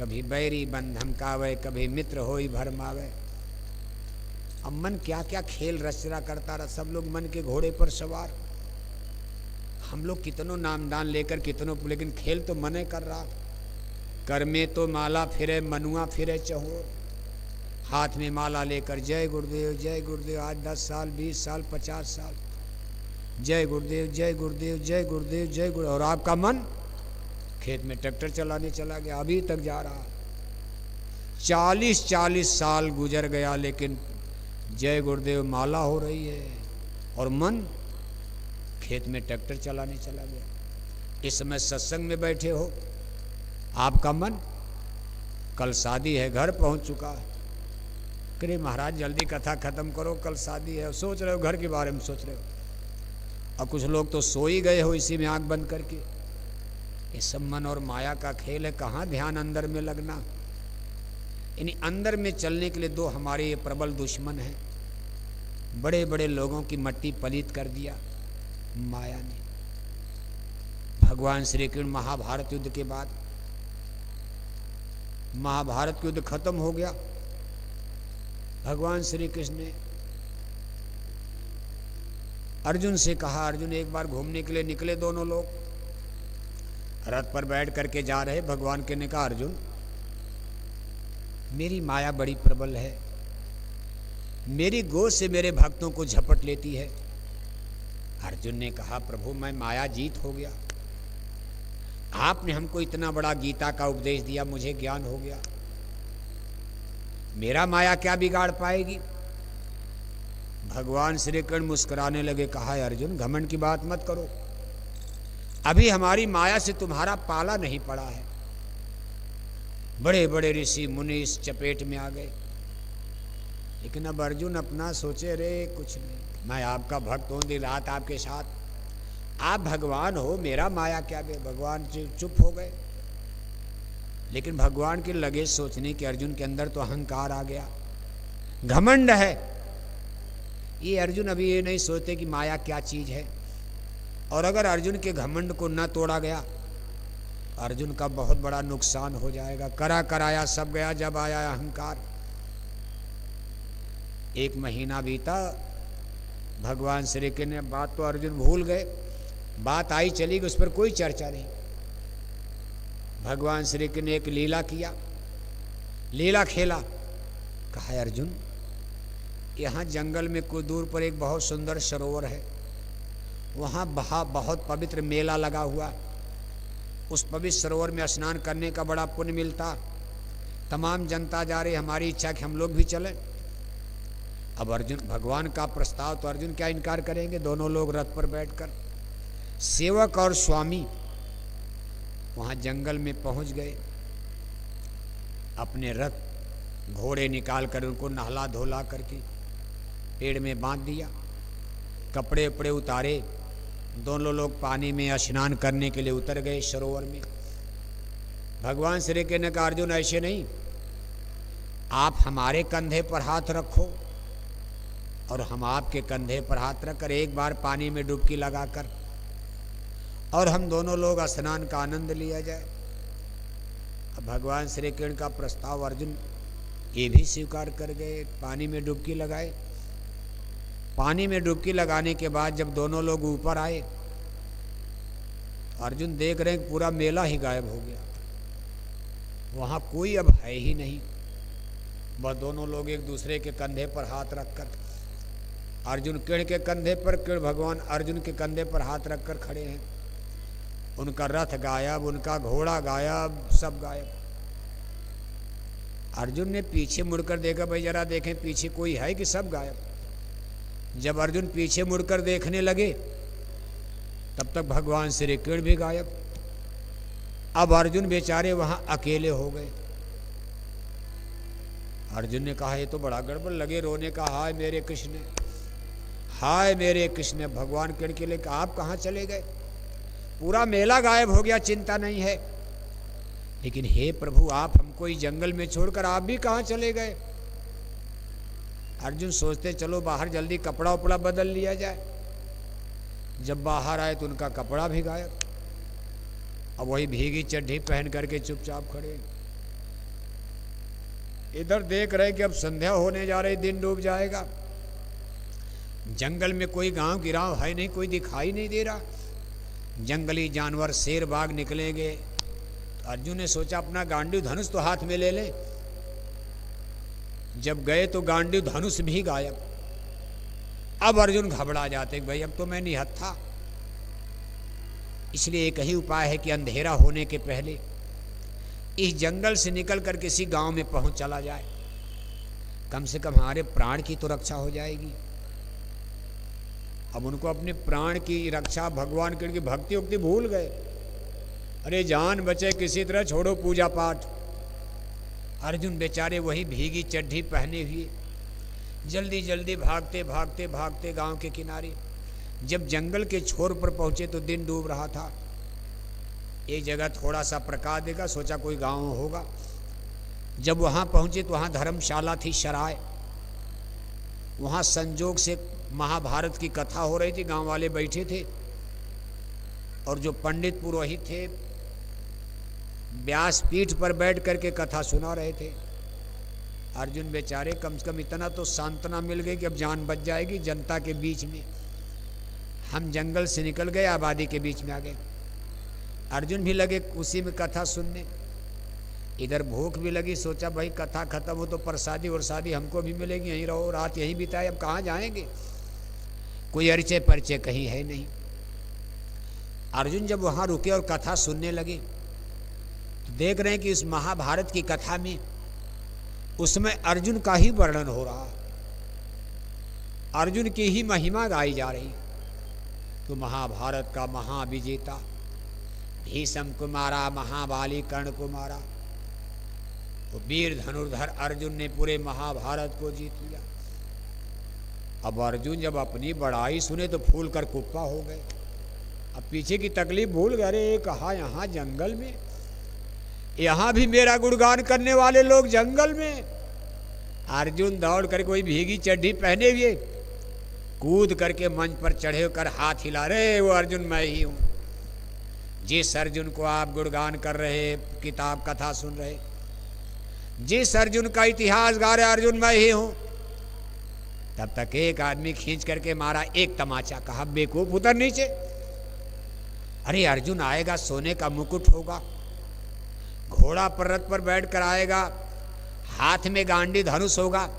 कभी बैरी बन धमकावे, कभी मित्र होई भरमावे। अब मन क्या क्या खेल रचना करता रहा, सब लोग मन के घोड़े पर सवार। हम लोग कितनों नामदान लेकर कितनों, लेकिन खेल तो मने कर रहा। कर में तो माला फिरे मनुआ फिरे चहोर, हाथ में माला लेकर जय गुरुदेव जय गुरुदेव, आज 10 साल 20 साल 50 साल जय गुरुदेव जय गुरुदेव जय गुरुदेव जय गुरुदेव। और आपका मन खेत में ट्रैक्टर चलाने चला गया, अभी तक जा रहा। 40-40 साल गुजर गया, लेकिन जय गुरुदेव माला हो रही है और मन खेत में ट्रैक्टर चलाने चला गया। इस समय सत्संग में बैठे हो, आपका मन कल शादी है, घर पहुंच चुका है। अरे महाराज जल्दी कथा खत्म करो, कल शादी है। सोच रहे हो घर के बारे में सोच रहे हो, और कुछ लोग तो सो ही गए हो इसी में आंख बंद करके। ये सब मन और माया का खेल है, कहाँ ध्यान अंदर में लगना। यानी अंदर में चलने के लिए दो हमारे ये प्रबल दुश्मन हैं। बड़े बड़े लोगों की मट्टी पलीत कर दिया माया ने। भगवान श्री कृष्ण महाभारत युद्ध के बाद, महाभारत युद्ध खत्म हो गया, भगवान श्री कृष्ण ने अर्जुन से कहा, अर्जुन एक बार घूमने के लिए निकले। दोनों लोग रथ पर बैठ करके जा रहे। भगवान के ने कहा, अर्जुन मेरी माया बड़ी प्रबल है, मेरी गोद से मेरे भक्तों को झपट लेती है। अर्जुन ने कहा, प्रभु मैं माया जीत हो गया, आपने हमको इतना बड़ा गीता का उपदेश दिया, मुझे ज्ञान हो गया, मेरा माया क्या बिगाड़ पाएगी। भगवान श्री कृष्ण मुस्कुराने लगे, कहा, अर्जुन घमंड की बात मत करो, अभी हमारी माया से तुम्हारा पाला नहीं पड़ा है। बड़े बड़े ऋषि मुनि इस चपेट में आ गए, लेकिन अब अर्जुन अपना सोचे, रे कुछ नहीं, मैं आपका भक्त हूँ, दिन रात आपके साथ, आप भगवान हो, मेरा माया क्या बे। भगवान चुप हो गए। लेकिन भगवान के लगे सोचने कि अर्जुन के अंदर तो अहंकार आ गया, घमंड है। ये अर्जुन अभी ये नहीं सोचते कि माया क्या चीज है। और अगर अर्जुन के घमंड को न तोड़ा गया, अर्जुन का बहुत बड़ा नुकसान हो जाएगा। करा कराया सब गया, जब आया अहंकार। 1 महीना बीता, भगवान श्री कृष्ण ने बात तो अर्जुन भूल गए, बात आई चली गई, उस पर कोई चर्चा नहीं। भगवान श्री कृष्ण ने एक लीला किया, लीला खेला। कहा, अर्जुन यहाँ जंगल में कुछ दूर पर एक बहुत सुंदर सरोवर है, वहाँ बहुत पवित्र मेला लगा हुआ। उस पवित्र सरोवर में स्नान करने का बड़ा पुण्य मिलता। तमाम जनता जा रही, हमारी इच्छा कि हम लोग भी चलें। अब अर्जुन, भगवान का प्रस्ताव तो अर्जुन क्या इनकार करेंगे। दोनों लोग रथ पर बैठकर, सेवक और स्वामी वहाँ जंगल में पहुँच गए। अपने रथ घोड़े निकाल कर उनको नहला धोला करके पेड़ में बांध दिया, कपड़े उपड़े उतारे। दोनों लोग पानी में स्नान करने के लिए उतर गए सरोवर में। भगवान श्री कृष्ण ने कहा, अर्जुन ऐसे नहीं, आप हमारे कंधे पर हाथ रखो और हम आपके कंधे पर हाथ रखकर एक बार पानी में डुबकी लगाकर और हम दोनों लोग स्नान का आनंद लिया जाए। अब भगवान श्री कृष्ण का प्रस्ताव अर्जुन ये भी स्वीकार कर गए, पानी में डुबकी लगाए। पानी में डुबकी लगाने के बाद जब दोनों लोग ऊपर आए, अर्जुन देख रहे हैं पूरा मेला ही गायब हो गया, वहाँ कोई अब है ही नहीं। बस दोनों लोग एक दूसरे के कंधे पर हाथ रखकर, अर्जुन कृष्ण के कंधे पर, कृष्ण भगवान अर्जुन के कंधे पर हाथ रखकर खड़े हैं। उनका रथ गायब, उनका घोड़ा गायब, सब गायब। अर्जुन ने पीछे मुड़कर देखा, भाई जरा देखें पीछे कोई है कि सब गायब। जब अर्जुन पीछे मुड़कर देखने लगे तब तक भगवान श्री कृष्ण भी गायब। अब अर्जुन बेचारे वहां अकेले हो गए। अर्जुन ने कहा, ये तो बड़ा गड़बड़, लगे रोने का, हाय मेरे कृष्ण, हाय मेरे कृष्ण। भगवान कृष्ण के लिए कहा, आप कहाँ चले गए, पूरा मेला गायब हो गया, चिंता नहीं है, लेकिन हे प्रभु आप हमको इस जंगल में छोड़कर आप भी कहाँ चले गए। अर्जुन सोचते चलो बाहर जल्दी कपड़ा उपड़ा बदल लिया जाए। जब बाहर आए तो उनका कपड़ा भी गायब। अब वही भीगी चड्ढी पहन करके चुपचाप खड़े। इधर देख रहे कि अब संध्या होने जा रही, दिन डूब जाएगा। जंगल में कोई गांव गिराव है नहीं, कोई दिखाई नहीं दे रहा। जंगली जानवर शेर बाघ निकलेंगे। तो अर्जुन ने सोचा अपना गांडीव धनुष तो हाथ में ले ले। जब गए तो गांडीव धनुष भी गायब। अब अर्जुन घबरा जाते भाई अब तो मैं निहत्था। इसलिए एक ही उपाय है कि अंधेरा होने के पहले इस जंगल से निकलकर किसी गांव में पहुंच चला जाए, कम से कम हमारे प्राण की तो रक्षा हो जाएगी। अब उनको अपने प्राण की रक्षा भगवान की भक्ति उक्ति भूल गए। अरे जान बचे किसी तरह, छोड़ो पूजा पाठ। अर्जुन बेचारे वही भीगी चड्ढी पहने हुए जल्दी जल्दी भागते भागते भागते गांव के किनारे जब जंगल के छोर पर पहुंचे तो दिन डूब रहा था। एक जगह थोड़ा सा प्रकाश देगा, सोचा कोई गांव होगा। जब वहां पहुंचे तो वहां धर्मशाला थी, सराय। वहां संजोग से महाभारत की कथा हो रही थी, गांव वाले बैठे थे और जो पंडित पुरोहित थे व्यास पीठ पर बैठ करके कथा सुना रहे थे। अर्जुन बेचारे कम से कम इतना तो सांत्वना मिल गई कि अब जान बच जाएगी। जनता के बीच में हम जंगल से निकल गए, आबादी के बीच में आ गए। अर्जुन भी लगे उसी में कथा सुनने। इधर भूख भी लगी, सोचा भाई कथा खत्म हो तो प्रसादी वरसादी हमको भी मिलेगी, यहीं रहो, रात यहीं बिताए, अब कहाँ जाएंगे। कोई अरिचय परिचय कहीं है नहीं। अर्जुन जब वहाँ रुके और कथा सुनने लगे तो देख रहे हैं कि इस महाभारत की कथा में उसमें अर्जुन का ही वर्णन हो रहा, अर्जुन की ही महिमा गाई जा रही। तो महाभारत का महाविजेता भीष्म को मारा, महाबाली कर्ण को मारा, तो वीर धनुर्धर अर्जुन ने पूरे महाभारत को जीत लिया। अब अर्जुन जब अपनी बड़ाई सुने तो फूल कर कुप्पा हो गए। अब पीछे की तकलीफ भूल गए। अरे कहा यहाँ जंगल में, यहाँ भी मेरा गुणगान करने वाले लोग जंगल में। अर्जुन दौड़ कर कोई भीगी चड्ढी पहने हुए कूद करके मंच पर चढ़े कर हाथ हिला रहे, वो अर्जुन मैं ही हूँ। जिस अर्जुन को आप गुणगान कर रहे, किताब कथा सुन रहे, जिस अर्जुन का इतिहास गा रहे, अर्जुन मैं ही हूँ। तब तक एक आदमी खींच करके मारा एक तमाचा, कहा बेवकूफ उतर नीचे। अरे अर्जुन आएगा, सोने का मुकुट होगा, घोड़ा पर रथ पर बैठ कर आएगा, हाथ में गांडी धनुष होगा,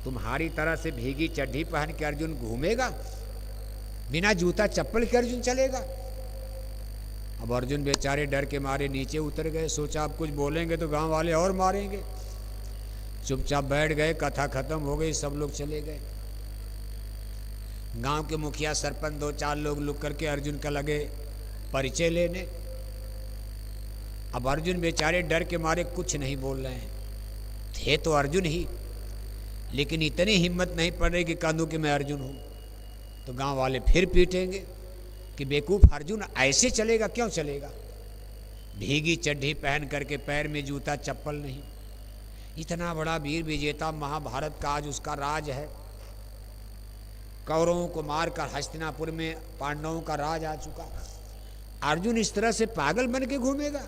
तुम्हारी तरह से भीगी चड्ढी पहन के अर्जुन घूमेगा, बिना जूता चप्पल के अर्जुन चलेगा। अब अर्जुन बेचारे डर के मारे नीचे उतर गए। सोचा आप कुछ बोलेंगे तो गांव वाले और मारेंगे। चुपचाप बैठ गए, कथा खत्म हो गई, सब लोग चले गए। गांव के मुखिया सरपंच 2-4 लोग लुक करके अर्जुन का लगे परिचय लेने। अब अर्जुन बेचारे डर के मारे कुछ नहीं बोल रहे हैं। थे तो अर्जुन ही, लेकिन इतनी हिम्मत नहीं पड़ रही कि कहूँ कि मैं अर्जुन हूँ, तो गांव वाले फिर पीटेंगे कि बेवकूफ अर्जुन ऐसे चलेगा, क्यों चलेगा, भीगी चड्ढी पहन करके, पैर में जूता चप्पल नहीं। इतना बड़ा वीर विजेता महाभारत का आज उसका राज है। कौरवों को मारकर हस्तिनापुर में पांडवों का राज आ चुका। अर्जुन इस तरह से पागल बन के घूमेगा।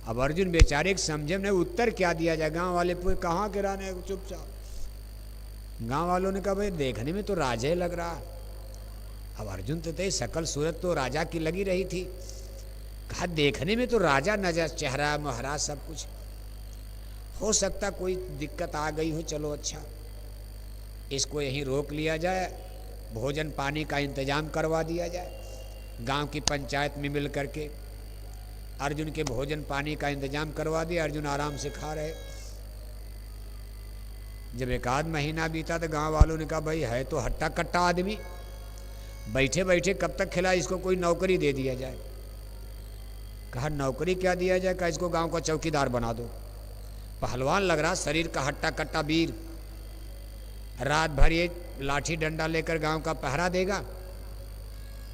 अब अर्जुन बेचारे के समझे में उत्तर क्या दिया जाए। गांव वाले पूरे कहाँ के रहने, चुपचाप। गांव वालों ने कहा भाई देखने में तो राजा ही लग रहा। अब अर्जुन तो थे, सकल सूरत तो राजा की लगी रही थी। कहा देखने में तो राजा नजर, चेहरा मुहरा सब कुछ, हो सकता कोई दिक्कत आ गई हो, चलो अच्छा इसको यहीं रोक लिया जाए, भोजन पानी का इंतजाम करवा दिया जाए। गांव की पंचायत में मिल करके अर्जुन के भोजन पानी का इंतजाम करवा दिया। अर्जुन आराम से खा रहे। जब 1 आध महीना बीता तो गांव वालों ने कहा भाई है तो हट्टा कट्टा आदमी, बैठे बैठे कब तक खिला, इसको कोई नौकरी दे दिया जाए। कहा नौकरी क्या दिया जाए, कहा इसको गांव का चौकीदार बना दो। पहलवान लग रहा, शरीर का हट्टा कट्टा वीर, रात भर ये लाठी डंडा लेकर गांव का पहरा देगा।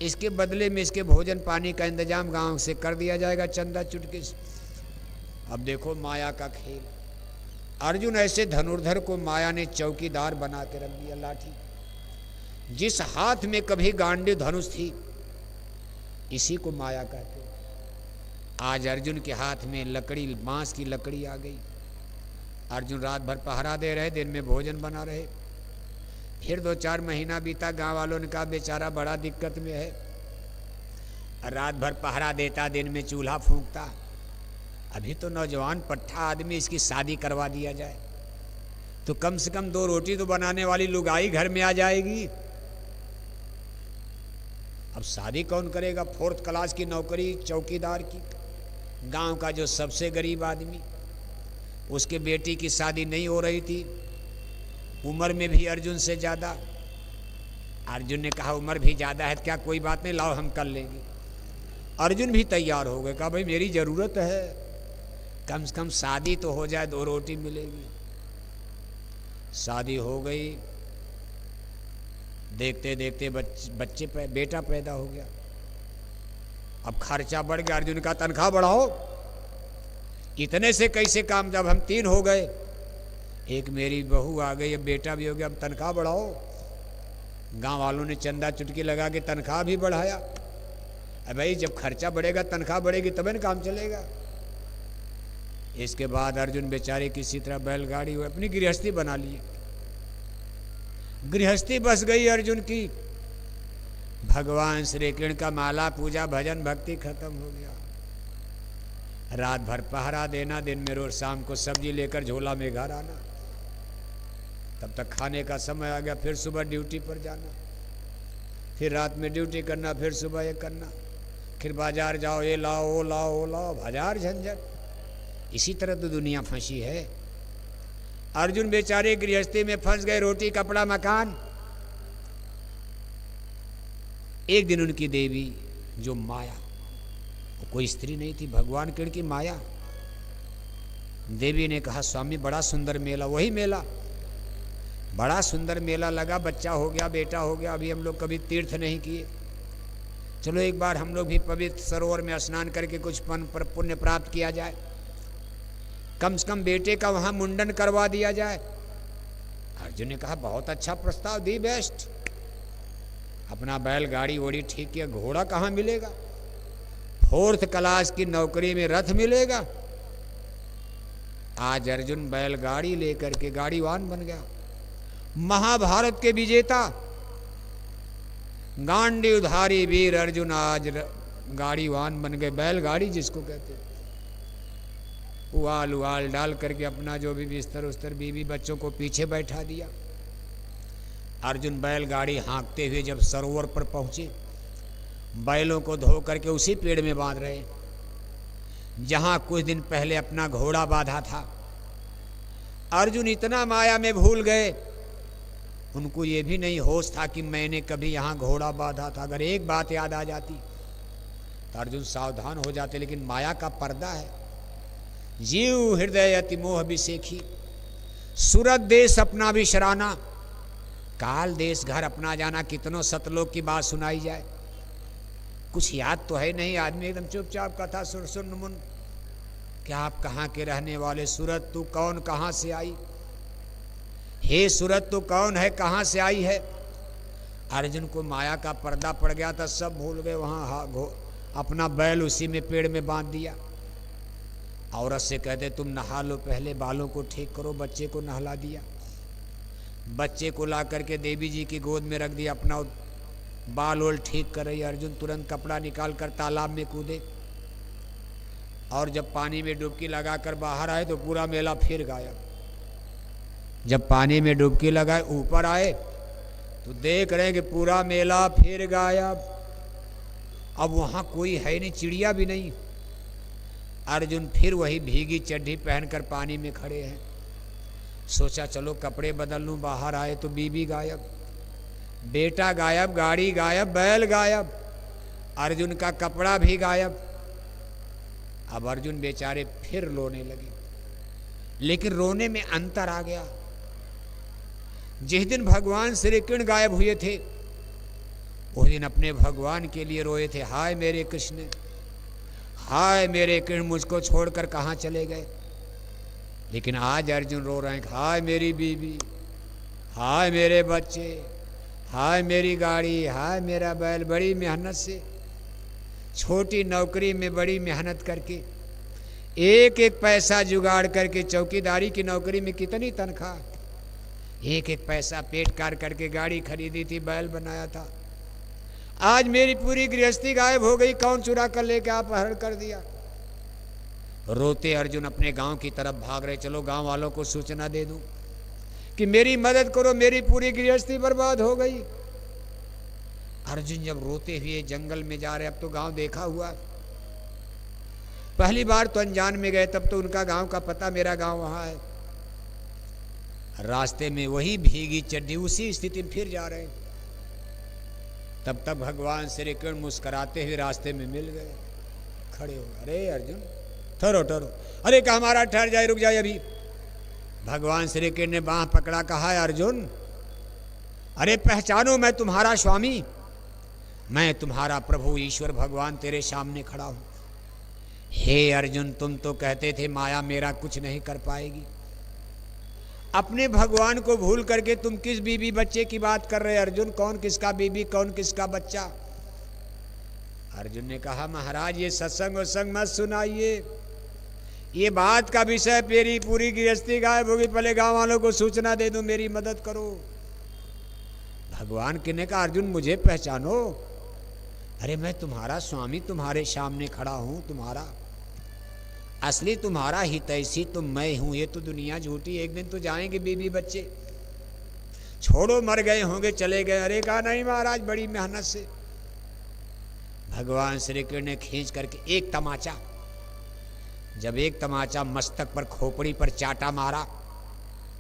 इसके बदले में इसके भोजन पानी का इंतजाम गांव से कर दिया जाएगा, चंदा चुटकी से। अब देखो माया का खेल। अर्जुन ऐसे धनुर्धर को माया ने चौकीदार बना के रख दिया। लाठी जिस हाथ में कभी गांडी धनुष थी, इसी को माया कहते। आज अर्जुन के हाथ में लकड़ी, बांस की लकड़ी आ गई। अर्जुन रात भर पहरा दे रहे, दिन में भोजन बना रहे। फिर 2-4 महीना बीता, गांव वालों ने कहा बेचारा बड़ा दिक्कत में है, रात भर पहरा देता, दिन में चूल्हा फूंकता, अभी तो नौजवान पट्ठा आदमी, इसकी शादी करवा दिया जाए तो कम से कम 2 रोटी तो बनाने वाली लुगाई घर में आ जाएगी। अब शादी कौन करेगा? 4th क्लास की नौकरी चौकीदार की, गांव का जो सबसे गरीब आदमी, उसके बेटी की शादी नहीं हो रही थी, उम्र में भी अर्जुन से ज़्यादा। अर्जुन ने कहा उम्र भी ज़्यादा है, क्या कोई बात नहीं, लाओ हम कर लेंगे। अर्जुन भी तैयार हो गए, कहा भाई मेरी ज़रूरत है, कम से कम शादी तो हो जाए, 2 रोटी मिलेगी। शादी हो गई, देखते देखते बेटा पैदा हो गया। अब खर्चा बढ़ गया, अर्जुन का तनख्वाह बढ़ाओ, इतने से कैसे काम, जब हम 3 हो गए, एक मेरी बहू आ गई, अब बेटा भी हो गया, अब तनख्वाह बढ़ाओ। गांव वालों ने चंदा चुटकी लगा के तनख्वाह भी बढ़ाया। अब भाई जब खर्चा बढ़ेगा, तनख्वाह बढ़ेगी, तब न काम चलेगा। इसके बाद अर्जुन बेचारे किसी तरह बैलगाड़ी हुए अपनी गृहस्थी बना लिए। गृहस्थी बस गई अर्जुन की, भगवान श्री कृष्ण का माला पूजा भजन भक्ति खत्म हो गया। रात भर पहरा देना, दिन में रोज शाम को सब्जी लेकर झोला में घर आना, तब तक खाने का समय आ गया, फिर सुबह ड्यूटी पर जाना, फिर रात में ड्यूटी करना, फिर सुबह ये करना, फिर बाजार जाओ, ये लाओ वो लाओ वो लाओ, बाजार झंझट। इसी तरह तो दुनिया फंसी है। अर्जुन बेचारे गृहस्थी में फंस गए, रोटी कपड़ा मकान। एक दिन उनकी देवी जो माया, वो कोई स्त्री नहीं थी, भगवान कृष्ण की माया, देवी ने कहा स्वामी बड़ा सुंदर मेला, वही मेला, बड़ा सुंदर मेला लगा, बच्चा हो गया, बेटा हो गया, अभी हम लोग कभी तीर्थ नहीं किए, चलो एक बार हम लोग भी पवित्र सरोवर में स्नान करके कुछ पुण्य प्राप्त किया जाए, कम से कम बेटे का वहाँ मुंडन करवा दिया जाए। अर्जुन ने कहा बहुत अच्छा प्रस्ताव, दी बेस्ट। अपना बैलगाड़ी वोड़ी ठीक किया, घोड़ा कहाँ मिलेगा, 4th क्लास की नौकरी में रथ मिलेगा। आज अर्जुन बैलगाड़ी लेकर के गाड़ीवान बन गया, महाभारत के विजेता, गांडीवधारी वीर अर्जुन आज गाड़ीवान बन गए, बैलगाड़ी जिसको कहते हैं। उवाल उवाल डाल करके अपना जो भी बिस्तर उस्तर बीवी बच्चों को पीछे बैठा दिया। अर्जुन बैलगाड़ी हाँकते हुए जब सरोवर पर पहुंचे, बैलों को धो करके उसी पेड़ में बांध रहे जहां कुछ दिन पहले अपना घोड़ा बांधा था। अर्जुन इतना माया में भूल गए, उनको ये भी नहीं होश था कि मैंने कभी यहाँ घोड़ा बांधा था। अगर एक बात याद आ जाती तो अर्जुन सावधान हो जाते, लेकिन माया का पर्दा है। जीव हृदय अति मोह विसेखी, सूरत देश अपना विशराना, काल देश घर अपना जाना। कितनों सतलोक की बात सुनाई जाए, कुछ याद तो है नहीं, आदमी एकदम चुपचाप कथा सुन मुन। क्या आप कहाँ के रहने वाले, सूरत तू कौन, कहाँ से आई, हे सूरत तू कौन है, कहाँ से आई है। अर्जुन को माया का पर्दा पड़ गया था, सब भूल गए। वहाँ अपना बैल उसी में पेड़ में बांध दिया। औरत से कहते तुम नहा लो, पहले बालों को ठीक करो। बच्चे को नहला दिया, बच्चे को ला करके देवी जी की गोद में रख दिया, अपना बाल वोल ठीक कर रही। अर्जुन तुरंत कपड़ा निकाल कर तालाब में कूदे, और जब पानी में डुबकी लगाकर बाहर आए तो पूरा मेला फिर गायब। जब पानी में डुबकी लगाए ऊपर आए तो देख रहे हैं कि पूरा मेला फिर गायब। अब वहाँ कोई है नहीं, चिड़िया भी नहीं। अर्जुन फिर वही भीगी चड्ढी पहनकर पानी में खड़े हैं। सोचा चलो कपड़े बदल लूँ, बाहर आए तो बीबी गायब, बेटा गायब, गाड़ी गायब, बैल गायब, अर्जुन का कपड़ा भी गायब। अब अर्जुन बेचारे फिर रोने लगे, लेकिन रोने में अंतर आ गया। जिस दिन भगवान श्री कृष्ण गायब हुए थे, उस दिन अपने भगवान के लिए रोए थे, हाय मेरे कृष्ण, हाय मेरे कृष्ण, मुझको छोड़कर कहाँ चले गए। लेकिन आज अर्जुन रो रहे हैं, हाय मेरी बीवी, हाय मेरे बच्चे, हाय मेरी गाड़ी, हाय मेरा बैल। बड़ी मेहनत से, छोटी नौकरी में बड़ी मेहनत करके एक एक पैसा जुगाड़ करके, चौकीदारी की नौकरी में कितनी तनख्वाह, एक एक पैसा पेट कार करके गाड़ी खरीदी थी, बैल बनाया था। आज मेरी पूरी गृहस्थी गायब हो गई, कौन चुरा कर लेके अपहरण कर दिया। रोते अर्जुन अपने गांव की तरफ भाग रहे, चलो गांव वालों को सूचना दे दूं कि मेरी मदद करो, मेरी पूरी गृहस्थी बर्बाद हो गई। अर्जुन जब रोते हुए जंगल में जा रहे, अब तो गांव देखा हुआ, पहली बार तो अनजान में गए, तब तो उनका गांव का पता, मेरा गांव वहां है। रास्ते में वही भीगी चड्डी, उसी स्थिति में फिर जा रहे, तब तक भगवान श्री कृष्ण मुस्कुराते हुए रास्ते में मिल गए, खड़े हो गए। अरे अर्जुन ठहरो ठहरो, अरे कहा हमारा ठहर जाए, रुक जाए अभी। भगवान श्री कृष्ण ने बांह पकड़ा, कहा है अर्जुन अरे पहचानो, मैं तुम्हारा स्वामी, मैं तुम्हारा प्रभु ईश्वर भगवान तेरे सामने खड़ा हूं। हे अर्जुन, तुम तो कहते थे माया मेरा कुछ नहीं कर पाएगी, अपने भगवान को भूल करके तुम किस बीबी बच्चे की बात कर रहे अर्जुन, कौन किसका बीबी, कौन किसका बच्चा। अर्जुन ने कहा महाराज ये सत्संग वत्संग मत सुनाइए, ये बात का विषय, मेरी पूरी गृहस्थी गायब होगी, पहले गांव वालों को सूचना दे दो, मेरी मदद करो। भगवान ने कहा अर्जुन मुझे पहचानो, अरे मैं तुम्हारा स्वामी, तुम्हारे सामने खड़ा हूं, तुम्हारा असली तुम्हारा हितैषी तो मैं हूं, ये तो दुनिया झूठी, एक दिन तो जाएंगे बीबी बच्चे, छोड़ो मर गए होंगे, चले गए। अरे कहा नहीं महाराज, बड़ी मेहनत से। भगवान श्री कृष्ण ने खींच करके एक तमाचा, जब एक तमाचा मस्तक पर, खोपड़ी पर चाटा मारा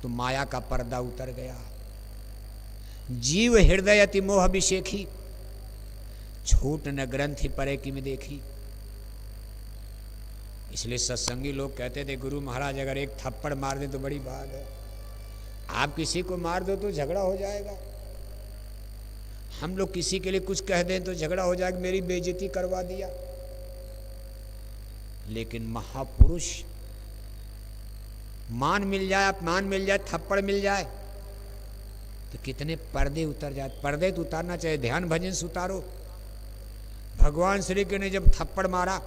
तो माया का पर्दा उतर गया। जीव हृदय अति मोह अभिषेखी, छूट न ग्रंथि परे की में देखी। इसलिए सत्संगी लोग कहते थे गुरु महाराज अगर एक थप्पड़ मार दें तो बड़ी बात है, आप किसी को मार दो तो झगड़ा हो जाएगा, हम लोग किसी के लिए कुछ कह दें तो झगड़ा हो जाएगा, मेरी बेइज्जती करवा दिया। लेकिन महापुरुष, मान मिल जाए, अपमान मिल जाए, थप्पड़ मिल जाए तो कितने पर्दे उतर जाए। पर्दे तो उतारना चाहिए, ध्यान भजन से उतारो। भगवान श्री कृष्ण ने जब थप्पड़ मारा,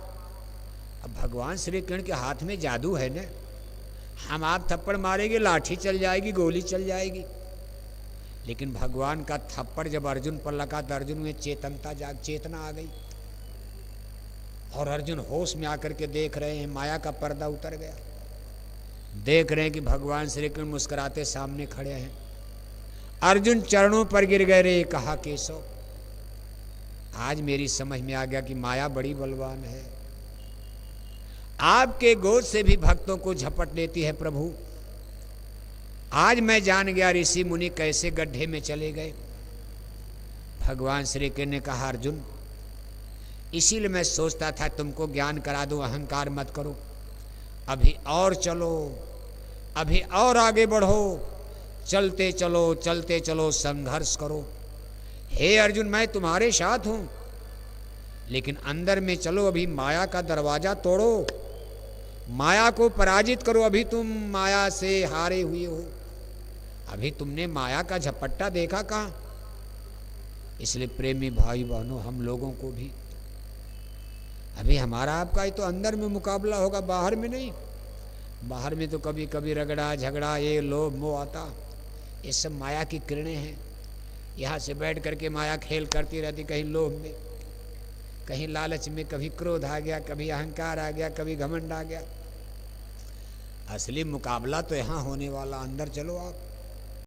अब भगवान श्री कृष्ण के हाथ में जादू है ना, हम आप थप्पड़ मारेंगे लाठी चल जाएगी, गोली चल जाएगी, लेकिन भगवान का थप्पड़ जब अर्जुन पर लगा तो अर्जुन में चेतना आ गई, और अर्जुन होश में आकर के देख रहे हैं, माया का पर्दा उतर गया, देख रहे हैं कि भगवान श्री कृष्ण मुस्कुराते सामने खड़े हैं। अर्जुन चरणों पर गिर गए, रे कहा केशव, आज मेरी समझ में आ गया कि माया बड़ी बलवान है, आपके गोद से भी भक्तों को झपट लेती है प्रभु। आज मैं जान गया ऋषि मुनि कैसे गड्ढे में चले गए। भगवान श्री कृष्ण ने कहा अर्जुन इसीलिए मैं सोचता था तुमको ज्ञान करा दूं, अहंकार मत करो, अभी और चलो, अभी और आगे बढ़ो, चलते चलो संघर्ष करो। हे अर्जुन मैं तुम्हारे साथ हूं, लेकिन अंदर में चलो, अभी माया का दरवाजा तोड़ो, माया को पराजित करो, अभी तुम माया से हारे हुए हो, अभी तुमने माया का झपट्टा देखा कहाँ। इसलिए प्रेमी भाई बहनों, हम लोगों को भी अभी हमारा आपका ही तो अंदर में मुकाबला होगा, बाहर में नहीं। बाहर में तो कभी कभी रगड़ा झगड़ा, ये लोभ मोह आता, ये सब माया की किरणें हैं। यहाँ से बैठ करके माया खेल करती रहती, कहीं लोभ में, कहीं लालच में, कभी क्रोध आ गया, कभी अहंकार आ गया, कभी घमंड आ गया। असली मुकाबला तो यहाँ होने वाला, अंदर चलो आप।